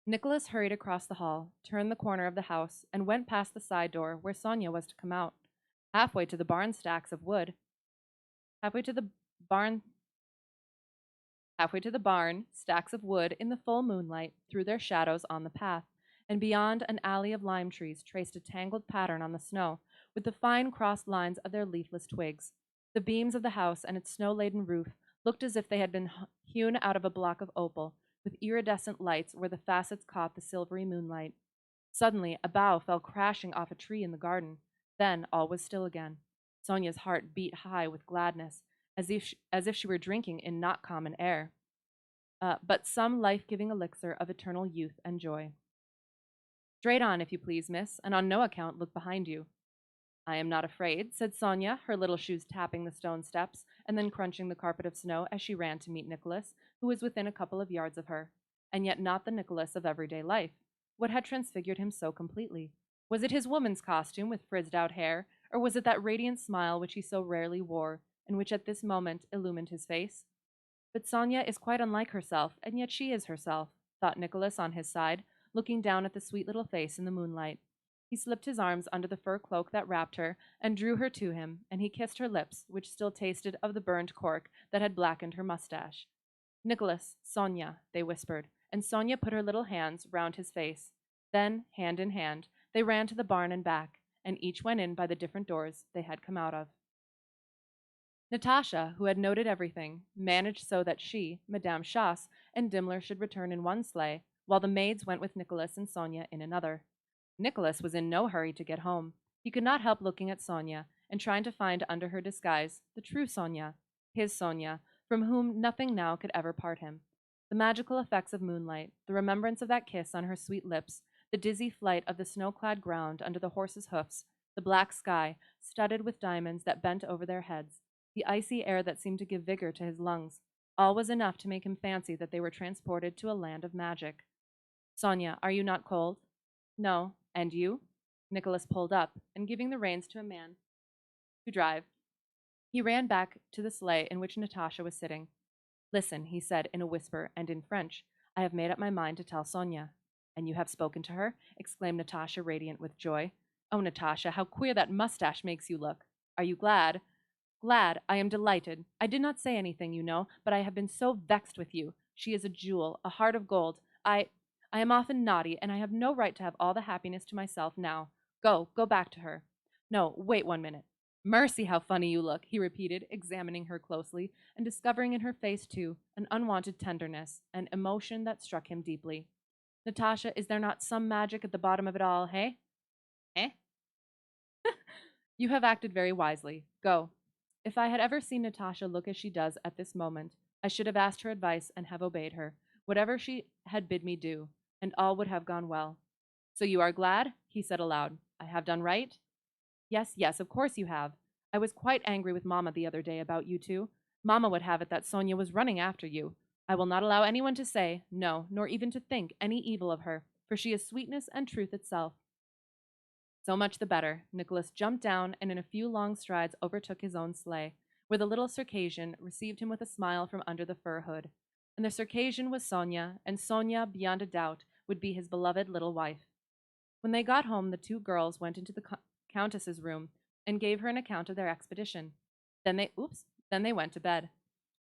Nicholas hurried across the hall, turned the corner of the house, and went past the side door where Sonia was to come out. Halfway to the barn, stacks of wood. Halfway to the barn, stacks of wood in the full moonlight threw their shadows on the path, and beyond an alley of lime trees traced a tangled pattern on the snow, with the fine crossed lines of their leafless twigs. The beams of the house and its snow-laden roof looked as if they had been hewn out of a block of opal, with iridescent lights where the facets caught the silvery moonlight. Suddenly, a bough fell crashing off a tree in the garden. Then all was still again. Sonia's heart beat high with gladness, as if she were drinking in not common air, but some life-giving elixir of eternal youth and joy. Straight on, if you please, miss, and on no account look behind you. I am not afraid, said Sonia, her little shoes tapping the stone steps and then crunching the carpet of snow as she ran to meet Nicholas, who was within a couple of yards of her. And yet not the Nicholas of everyday life. What had transfigured him so completely? Was it his woman's costume with frizzed-out hair, or was it that radiant smile which he so rarely wore, and which at this moment illumined his face? But Sonia is quite unlike herself, and yet she is herself, thought Nicholas on his side, looking down at the sweet little face in the moonlight. He slipped his arms under the fur cloak that wrapped her and drew her to him, and he kissed her lips, which still tasted of the burned cork that had blackened her mustache. Nicholas, Sonia, they whispered, and Sonia put her little hands round his face. Then, hand in hand, they ran to the barn and back, and each went in by the different doors they had come out of. Natasha, who had noted everything, managed so that she, Madame Schoss, and Dimmler should return in one sleigh, while the maids went with Nicholas and Sonia in another. Nicholas was in no hurry to get home. He could not help looking at Sonia and trying to find under her disguise the true Sonia, his Sonia, from whom nothing now could ever part him. The magical effects of moonlight, the remembrance of that kiss on her sweet lips, the dizzy flight of the snow-clad ground under the horses' hoofs, the black sky, studded with diamonds that bent over their heads, the icy air that seemed to give vigor to his lungs, all was enough to make him fancy that they were transported to a land of magic. Sonia, are you not cold? No. And you? Nicholas pulled up, and giving the reins to a man to drive, he ran back to the sleigh in which Natasha was sitting. Listen, he said in a whisper and in French. I have made up my mind to tell Sonia. And you have spoken to her? Exclaimed Natasha, radiant with joy. Oh, Natasha, how queer that mustache makes you look. Are you glad? Glad. I am delighted. I did not say anything, you know, but I have been so vexed with you. She is a jewel, a heart of gold. I am often naughty, and I have no right to have all the happiness to myself now. Go back to her. No, wait 1 minute. Mercy, how funny you look, he repeated, examining her closely, and discovering in her face, too, an unwonted tenderness, an emotion that struck him deeply. Natasha, is there not some magic at the bottom of it all, hey? Eh? You have acted very wisely. Go. If I had ever seen Natasha look as she does at this moment, I should have asked her advice and have obeyed her, whatever she had bid me do, and all would have gone well. So you are glad? He said aloud. I have done right? Yes, of course you have. I was quite angry with Mamma the other day about you two. Mamma would have it that Sonia was running after you. I will not allow anyone to say, no, nor even to think, any evil of her. for she is sweetness and truth itself. So much the better. Nicholas jumped down and in a few long strides overtook his own sleigh, where the little Circassian received him with a smile from under the fur hood. And the Circassian was Sonia, and Sonia, beyond a doubt, would be his beloved little wife. When they got home, the two girls went into the countess's room and gave her an account of their expedition. Then they went to bed.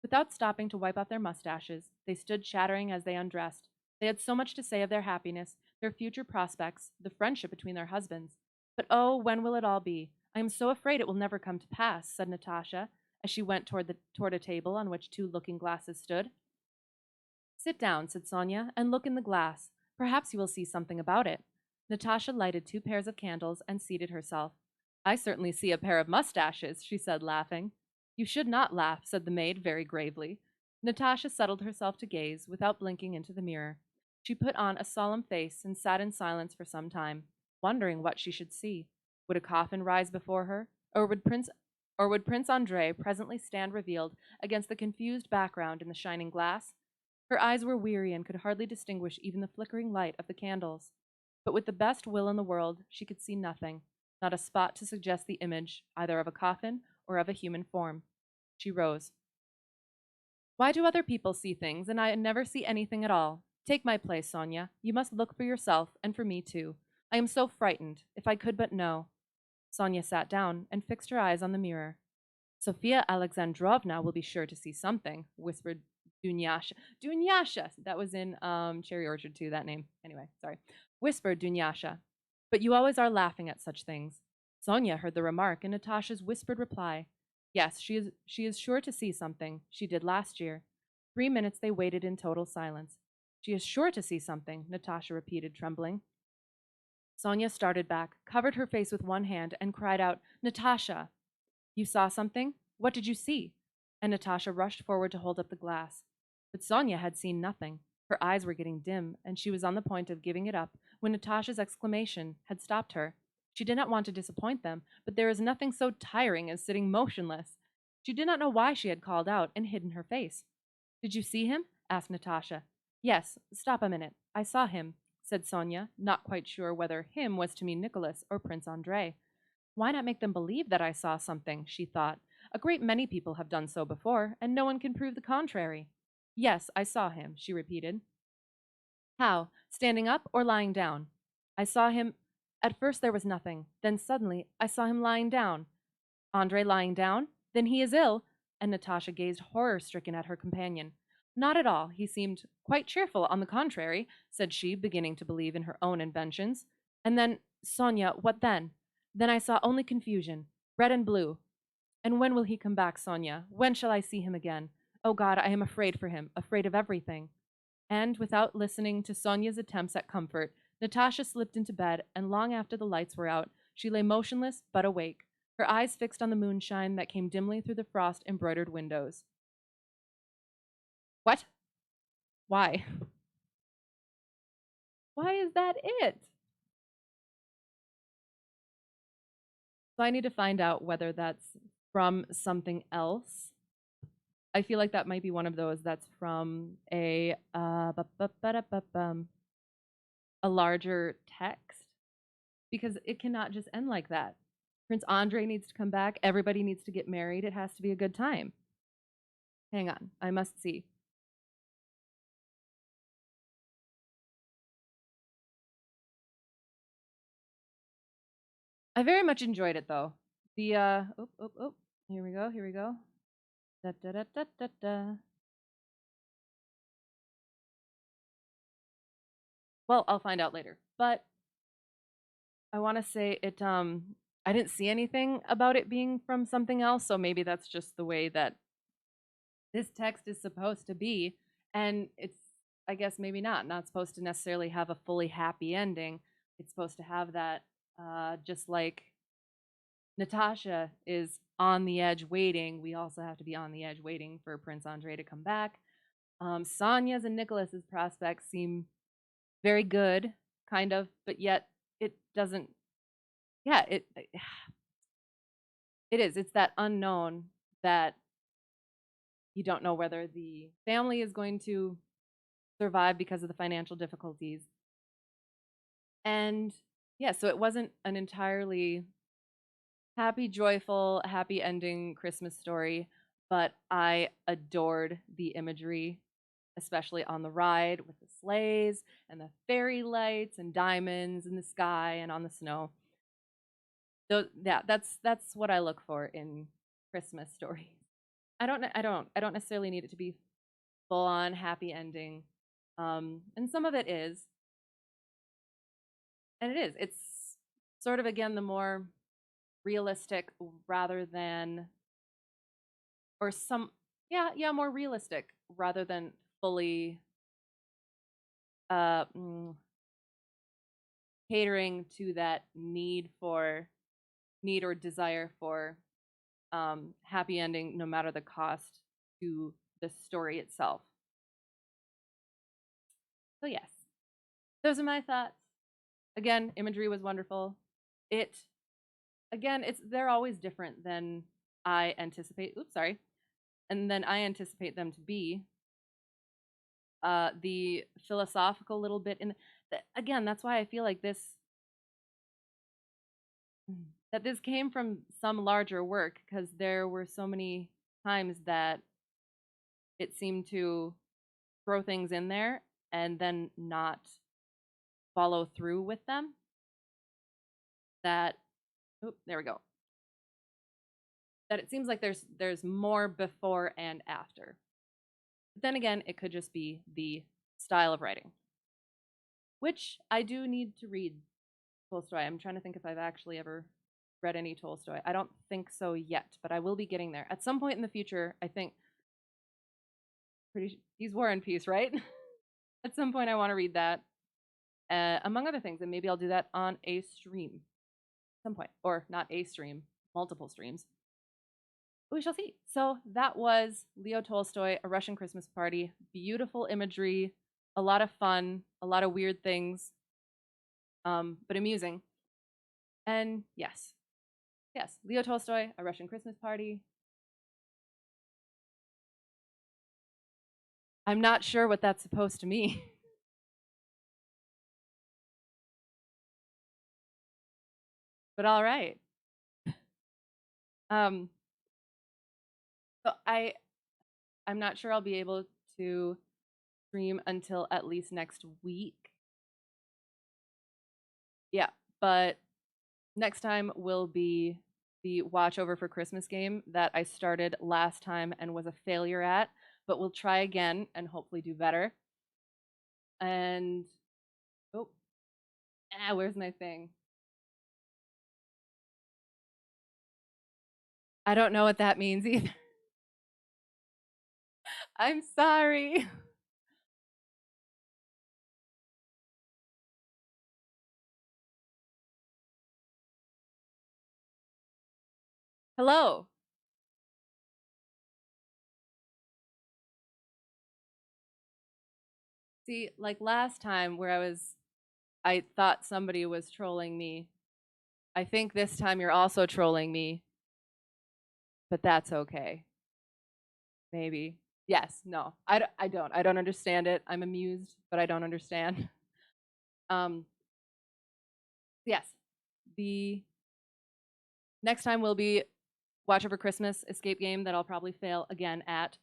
Without stopping to wipe off their mustaches, they stood chattering as they undressed. They had so much to say of their happiness, their future prospects, the friendship between their husbands. But oh, when will it all be? I am so afraid it will never come to pass, said Natasha, as she went toward a table on which two looking glasses stood. Sit down, said Sonia, and look in the glass. Perhaps you will see something about it. Natasha lighted two pairs of candles and seated herself. I certainly see a pair of mustaches, she said, laughing. You should not laugh, said the maid very gravely. Natasha settled herself to gaze, without blinking, into the mirror. She put on a solemn face and sat in silence for some time, wondering what she should see. Would a coffin rise before her, or would Prince Andrei presently stand revealed against the confused background in the shining glass? Her eyes were weary and could hardly distinguish even the flickering light of the candles. But with the best will in the world, she could see nothing, not a spot to suggest the image either of a coffin or of a human form. She rose. Why do other people see things and I never see anything at all? Take my place, Sonia. You must look for yourself and for me too. I am so frightened. If I could but know. Sonia sat down and fixed her eyes on the mirror. Sophia Alexandrovna will be sure to see something, whispered Dunyasha. Dunyasha! That was in Cherry Orchard too, that name. Anyway, sorry. Whispered Dunyasha. But you always are laughing at such things. Sonia heard the remark and Natasha's whispered reply. Yes, she is sure to see something. She did last year. 3 minutes they waited in total silence. She is sure to see something, Natasha repeated, trembling. Sonia started back, covered her face with one hand, and cried out, Natasha! You saw something? What did you see? And Natasha rushed forward to hold up the glass. But Sonia had seen nothing. Her eyes were getting dim, and she was on the point of giving it up when Natasha's exclamation had stopped her. She did not want to disappoint them, but there is nothing so tiring as sitting motionless. She did not know why she had called out and hidden her face. Did you see him? Asked Natasha. Yes, stop a minute. I saw him, said Sonia, not quite sure whether him was to mean Nicholas or Prince Andrei. Why not make them believe that I saw something, she thought. A great many people have done so before, and no one can prove the contrary. Yes, I saw him, she repeated. How? Standing up or lying down? I saw him. At first there was nothing. Then suddenly I saw him lying down. Andrei lying down? Then he is ill? And Natasha gazed horror-stricken at her companion. Not at all. He seemed quite cheerful, on the contrary, said she, beginning to believe in her own inventions. And then, Sonia, what then? Then I saw only confusion, red and blue. And when will he come back, Sonia? When shall I see him again? Oh God, I am afraid for him, afraid of everything. And without listening to Sonia's attempts at comfort, Natasha slipped into bed, and long after the lights were out, she lay motionless but awake, her eyes fixed on the moonshine that came dimly through the frost-embroidered windows. What? Why? Why is that it? So I need to find out whether that's from something else. I feel like that might be one of those that's from a larger text because it cannot just end like that. Prince Andrei needs to come back. Everybody needs to get married. It has to be a good time. Hang on. I must see. I very much enjoyed it though. The here we go. Here we go. Da da da da da da. Well, I'll find out later. But I want to say it I didn't see anything about it being from something else, so maybe that's just the way that this text is supposed to be, and it's, I guess, maybe not supposed to necessarily have a fully happy ending. It's supposed to have that just like Natasha is on the edge waiting, we also have to be on the edge waiting for Prince Andrei to come back. Sonia's and Nicholas's prospects seem very good, kind of, but yet it doesn't. Yeah, it is. It's that unknown that you don't know whether the family is going to survive because of the financial difficulties, And yeah, so it wasn't an entirely happy, joyful, happy ending Christmas story, but I adored the imagery, especially on the ride with the sleighs and the fairy lights and diamonds in the sky and on the snow. So yeah, that's what I look for in Christmas stories. I don't necessarily need it to be full on happy ending. And some of it is, and it is. It's sort of again the more realistic rather than or some more realistic rather than fully uh mm, catering to that need or desire for happy ending no matter the cost to the story itself. So yes, those are my thoughts. Again, imagery was wonderful. It again, it's they're always different than I anticipate. Oops, sorry. And then I anticipate them to be. The philosophical little bit in again, that's why I feel like this came from some larger work because there were so many times that it seemed to throw things in there and then not follow through with them. That oop, there we go. That it seems like there's more before and after. But then again, it could just be the style of writing, which I do need to read Tolstoy. I'm trying to think if I've actually ever read any Tolstoy. I don't think so yet, but I will be getting there at some point in the future. I think he's War and Peace, right? At some point, I want to read that, among other things, and maybe I'll do that on a stream at some point, or not a stream, multiple streams. But we shall see. So that was Leo Tolstoy, A Russian Christmas Party. Beautiful imagery, a lot of fun, a lot of weird things, but amusing. And yes, Leo Tolstoy, A Russian Christmas Party. I'm not sure what that's supposed to mean, but all right. Um, so I'm not sure I'll be able to stream until at least next week. Yeah, but next time will be the watch over for Christmas game that I started last time and was a failure at, but we'll try again and hopefully do better. And oh, where's my thing? I don't know what that means either. I'm sorry. Hello. See, like last time where I thought somebody was trolling me. I think this time you're also trolling me, but that's okay. Maybe. Yes, no. I don't. I don't understand it. I'm amused, but I don't understand. Um yes. The next time will be Watch Over Christmas escape game that I'll probably fail again at.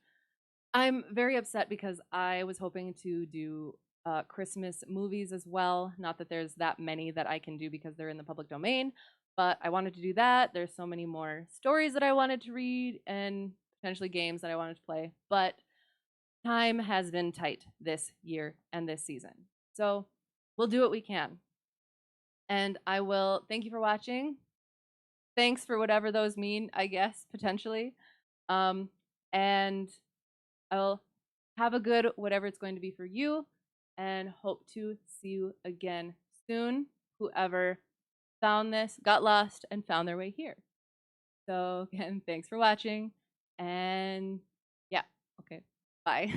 I'm very upset because I was hoping to do Christmas movies as well. Not that there's that many that I can do because they're in the public domain, but I wanted to do that. There's so many more stories that I wanted to read and potentially games that I wanted to play, but time has been tight this year and this season. So we'll do what we can. And I will thank you for watching. Thanks for whatever those mean, I guess, potentially. Um, and I'll have a good whatever it's going to be for you and hope to see you again soon. Whoever found this, got lost, and found their way here. So, again, thanks for watching. And yeah, okay, bye.